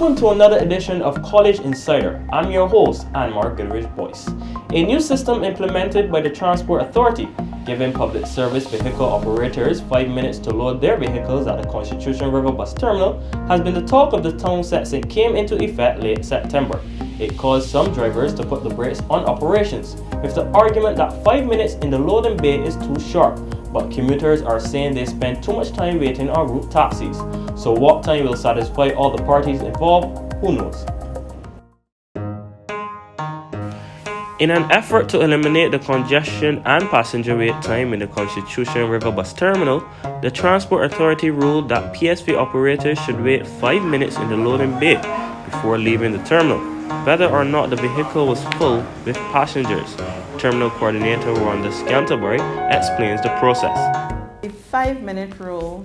Welcome to another edition of College Insider. I'm your host, Anmar Goodrich Boyce. A new system implemented by the Transport Authority, giving public service vehicle operators 5 minutes to load their vehicles at the Constitution River Bus Terminal, has been the talk of the town since it came into effect late September. It caused some drivers to put the brakes on operations, with the argument that 5 minutes in the loading bay is too short. But commuters are saying they spend too much time waiting on route taxis. So what time will satisfy all the parties involved? Who knows? In an effort to eliminate the congestion and passenger wait time in the Constitution River Bus Terminal, the Transport Authority ruled that PSV operators should wait 5 minutes in the loading bay before leaving the terminal, whether or not the vehicle was full with passengers. Terminal Coordinator Rhonda Scanterbury explains the process. The 5-minute rule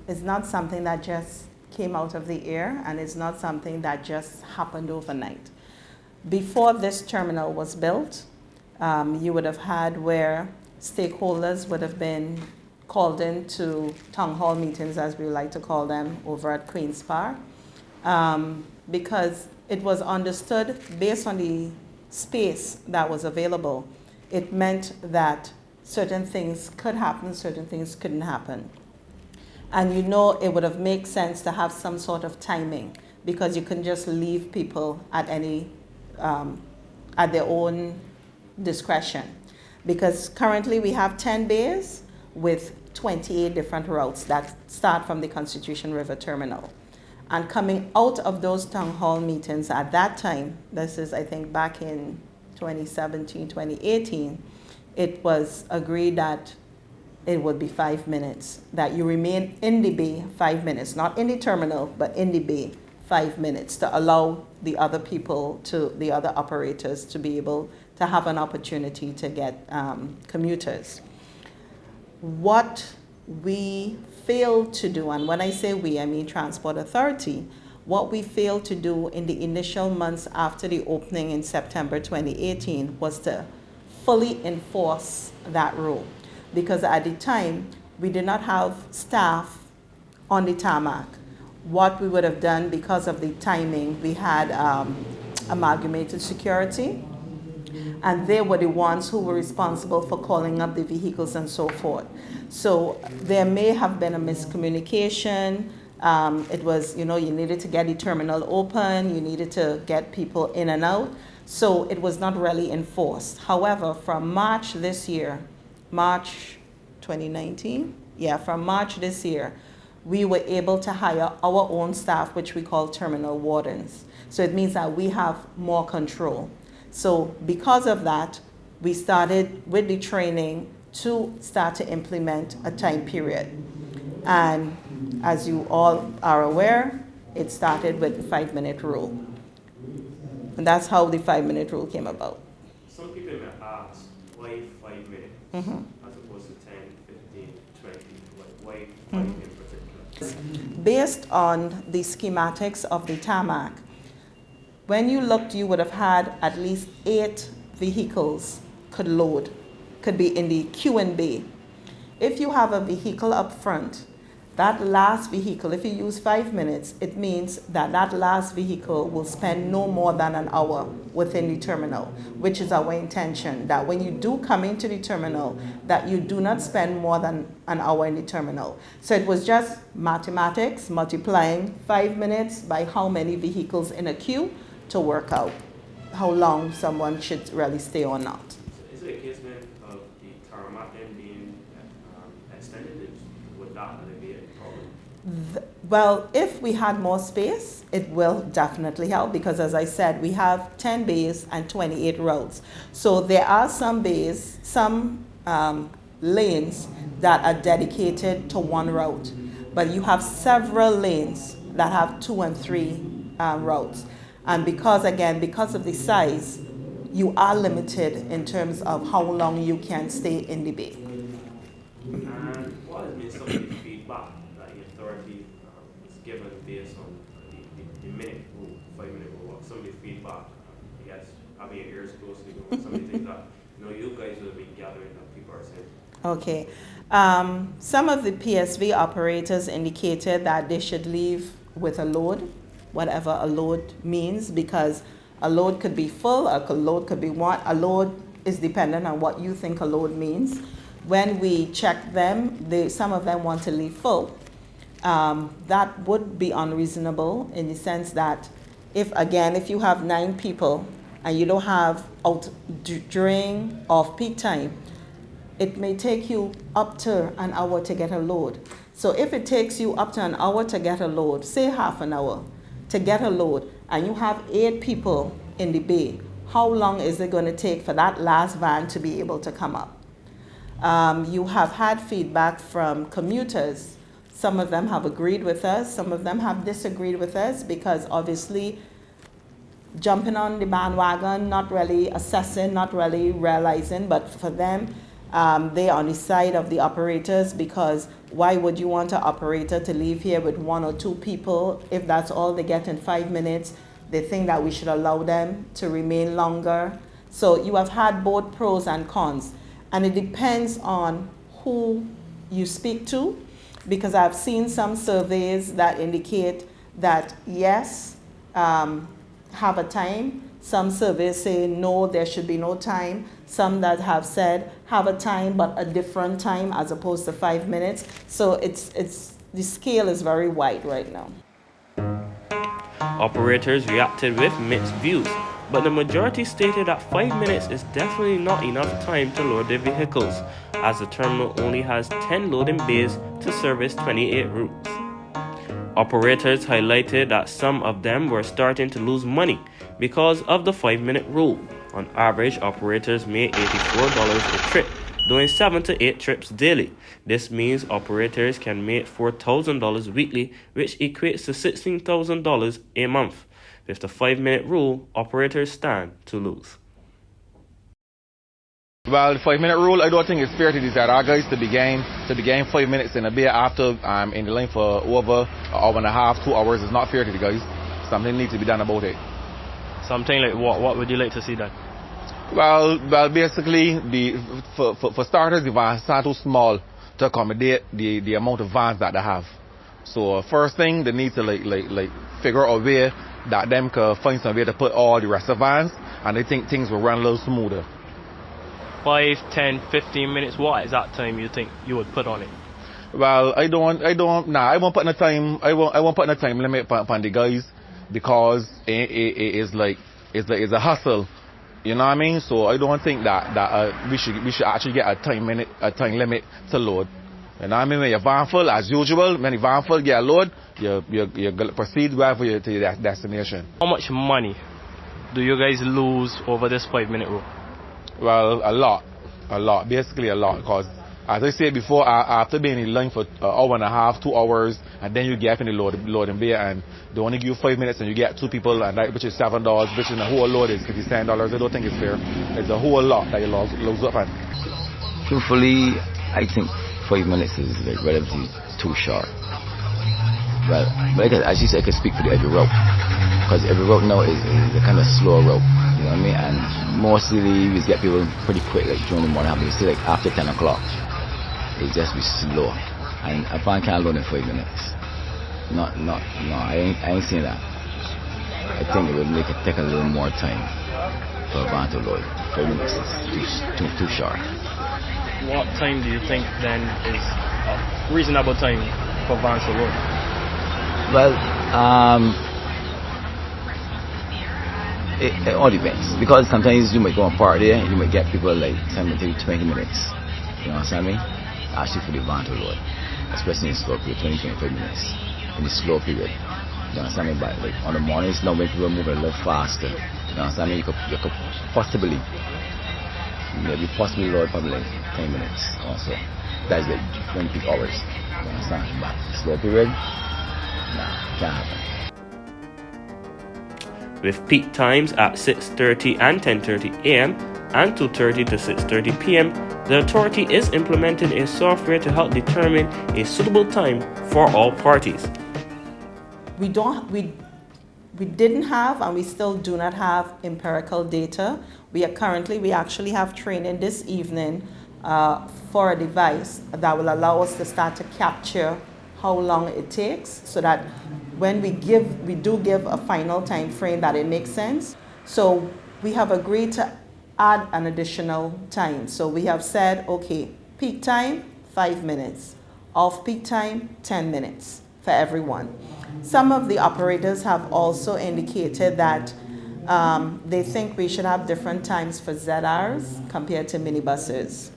is not something that just came out of the air, and it's not something that just happened overnight. Before this terminal was built, you would have had where stakeholders would have been called into town hall meetings, as we like to call them, over at Queen's Park, because it was understood based on the space that was available. It meant that certain things could happen, certain things couldn't happen. And you know it would have made sense to have some sort of timing, because you couldn't just leave people at their own discretion. Because currently we have 10 bays with 28 different routes that start from the Constitution River Terminal. And coming out of those town hall meetings at that time, this is I think back in 2017, 2018, it was agreed that it would be 5 minutes, that you remain in the bay 5 minutes, not in the terminal, but in the bay 5 minutes, to allow the other people, the other operators, to be able to have an opportunity to get commuters. What we failed to do, and when I say we, I mean Transport Authority, what we failed to do in the initial months after the opening in September 2018 was to fully enforce that rule. Because at the time, we did not have staff on the tarmac. What we would have done, because of the timing, we had amalgamated security, and they were the ones who were responsible for calling up the vehicles and so forth. So there may have been a miscommunication. It was, you needed to get the terminal open, you needed to get people in and out. So it was not really enforced. However, from March this year, March 2019? Yeah, from March this year, we were able to hire our own staff, which we call terminal wardens. So it means that we have more control. So because of that, we started with the training to start to implement a time period. And as you all are aware, it started with the 5-minute rule. And that's how the 5-minute rule came about. Some people may ask, why 5 minutes as opposed to 10, 15, 20? Why 5 in particular? Based on the schematics of the tarmac, when you looked, you would have had at least 8 vehicles could be in the queuing bay. If you have a vehicle up front, that last vehicle, if you use 5 minutes, it means that that last vehicle will spend no more than an hour within the terminal, which is our intention, that when you do come into the terminal, that you do not spend more than an hour in the terminal. So it was just mathematics, multiplying 5 minutes by how many vehicles in a queue to work out how long someone should really stay or not. Is it a case then of the tarmac then being extended? Would that alleviate a problem? Well, if we had more space, it will definitely help, because as I said, we have 10 bays and 28 routes. So there are some bays, some lanes that are dedicated to one route, but you have several lanes that have 2 and 3 routes. And because of the size, you are limited in terms of how long you can stay in the bay. And what has been some of the feedback that the authority is given based on the minute rule, 5-minute rule? Some of the feedback, I guess, having your ears closely, some of the things that you guys will be gathering that people are saying. Okay. Some of the PSV operators indicated that they should leave with a load whatever a load means, because a load could be full, a load could be one. A load is dependent on what you think a load means. When we check them, some of them want to leave full. That would be unreasonable in the sense that if you have 9 people and you don't have out during off-peak time, it may take you up to an hour to get a load. So if it takes you up to an hour to get a load, say half an hour to get a load, and you have 8 people in the bay, how long is it going to take for that last van to be able to come up? You have had feedback from commuters. Some of them have agreed with us, some of them have disagreed with us, because obviously jumping on the bandwagon, not really assessing, not really realizing, but for them, they are on the side of the operators, because why would you want an operator to leave here with 1 or 2 people if that's all they get in 5 minutes? They think that we should allow them to remain longer. So you have had both pros and cons, and it depends on who you speak to, because I've seen some surveys that indicate that yes, have a time. Some surveys say no, there should be no time. Some that have said have a time, but a different time as opposed to 5 minutes. So the scale is very wide right now. Operators reacted with mixed views, but the majority stated that 5 minutes is definitely not enough time to load their vehicles, as the terminal only has 10 loading bays to service 28 routes. Operators highlighted that some of them were starting to lose money because of the 5-minute rule. On average, operators made $84 a trip, doing 7 to 8 trips daily. This means operators can make $4,000 weekly, which equates to $16,000 a month. With the 5-minute rule, operators stand to lose. Well, the 5-minute rule, I don't think it's fair to these other guys to be game 5 minutes in a bay after I'm in the line for over an hour and a half, 2 hours. It's not fair to the guys. Something needs to be done about it. Something like what? What would you like to see done? Well, basically, for starters, the vans are too small to accommodate the amount of vans that they have. So first thing, they need to like figure out a way that them can find some way to put all the rest of the vans, and they think things will run a little smoother. 5, 10, 15 minutes, what is that time you think you would put on it? Well, I won't put in a time, I won't put in a time limit on the guys, because it's a hustle, you know what I mean? So I don't think that we should actually get a time limit to load. You know what I mean? When you're van full, as usual, when you're van full, get a load, you proceed to your destination. How much money do you guys lose over this 5-minute rule? Well, a lot, basically a lot, because as I said before, after being in line for an hour and a half, 2 hours, and then you get in the loading bay, and they only give you 5 minutes and you get 2 people, and that, which is $7, which in the whole load is $57. I don't think it's fair. It's a whole lot that you lose up on. Truthfully, I think 5 minutes is like relatively too short. Well, but as you said, I can speak for every route, because every route now is a kind of slow route. You know what I mean? And mostly we get people pretty quick, like during the morning. You see, like after 10 o'clock, it just be slow. And a van can't load in 5 minutes. No, I ain't seen that. I think it would take a little more time for a van to load. 5 minutes is too short. What time do you think then is a reasonable time for vans to load? Well, it all depends, because sometimes you might go on party and you might get people like 20 minutes. You know what I mean? Actually for the van to load, especially in slow period, 20-25 minutes in the slow period. You understand me? But like on the mornings now, when people move a little faster, you understand me? You could possibly load probably like 10 minutes also. That's like when peak hours. You understand? But slow period, nah, can't happen. With peak times at 6:30 and 10:30 a.m. and 2:30 to 6:30 p.m., the authority is implementing a software to help determine a suitable time for all parties. We didn't have, and we still do not have, empirical data. We actually have training this evening for a device that will allow us to start to capture how long it takes, so that when we do give a final time frame that it makes sense. So we have agreed to add an additional time. So we have said, okay, peak time, 5 minutes. Off-peak time, 10 minutes for everyone. Some of the operators have also indicated that they think we should have different times for ZRs compared to minibuses.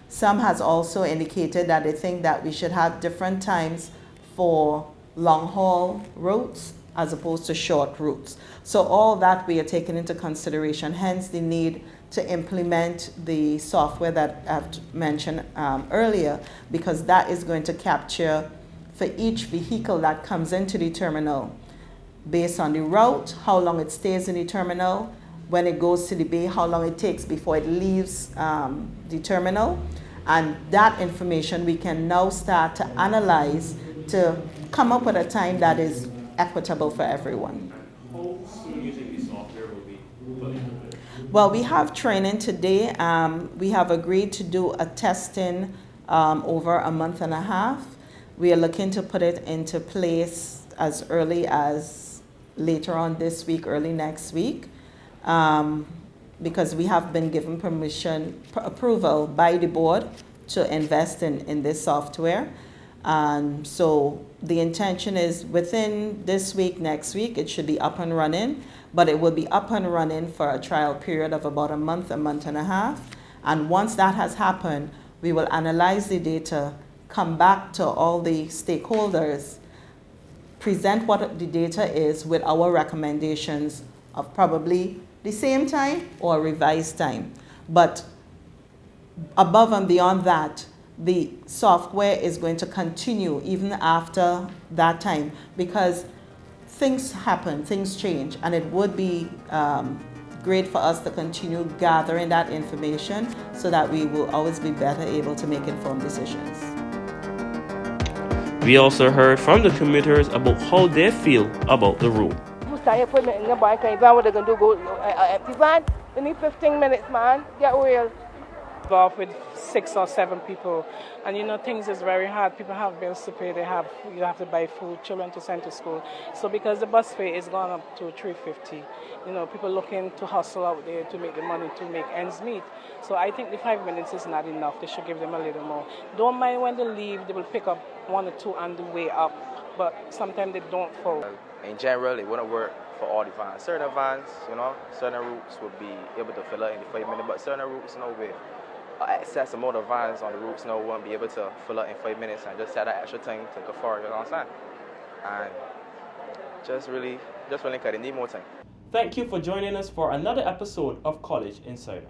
Some has also indicated that they think that we should have different times for long-haul routes as opposed to short routes. So all that we are taking into consideration, hence the need to implement the software that I've mentioned earlier, because that is going to capture for each vehicle that comes into the terminal, based on the route, how long it stays in the terminal, when it goes to the bay, how long it takes before it leaves the terminal. And that information we can now start to analyze to come up with a time that is equitable for everyone. How soon do you think the software will be fully implemented? Well, we have training today. We have agreed to do a testing over a month and a half. We are looking to put it into place as early as later on this week, early next week, because we have been given approval by the board to invest in this software. So the intention is within this week, next week, it should be up and running, but it will be up and running for a trial period of about a month and a half. And once that has happened, we will analyze the data, come back to all the stakeholders, present what the data is with our recommendations of probably the same time or revised time. But above and beyond that, the software is going to continue even after that time, because things happen, things change, and it would be great for us to continue gathering that information so that we will always be better able to make informed decisions. We also heard from the commuters about how they feel about the rule. What they gonna do? Go empty van? We need 15 minutes, man. Get real. Off with 6 or 7 people, and you know things is very hard. People have bills to pay. You have to buy food, children to send to school. So because the bus fare is gone up to $3.50, you know people looking to hustle out there to make the money to make ends meet. So I think the 5 minutes is not enough. They should give them a little more. Don't mind when they leave. They will pick up 1 or 2 on the way up, but sometimes they don't fall. In general, it wouldn't work for all the vans. Certain vans, you know, certain routes would be able to fill up in the 5 minutes, but certain routes, no way. Excess amount of vans on the routes, no, won't be able to fill up in 5 minutes and just have that extra time to go forward, you know what I'm saying? And just really because they need more time. Thank you for joining us for another episode of College Insider.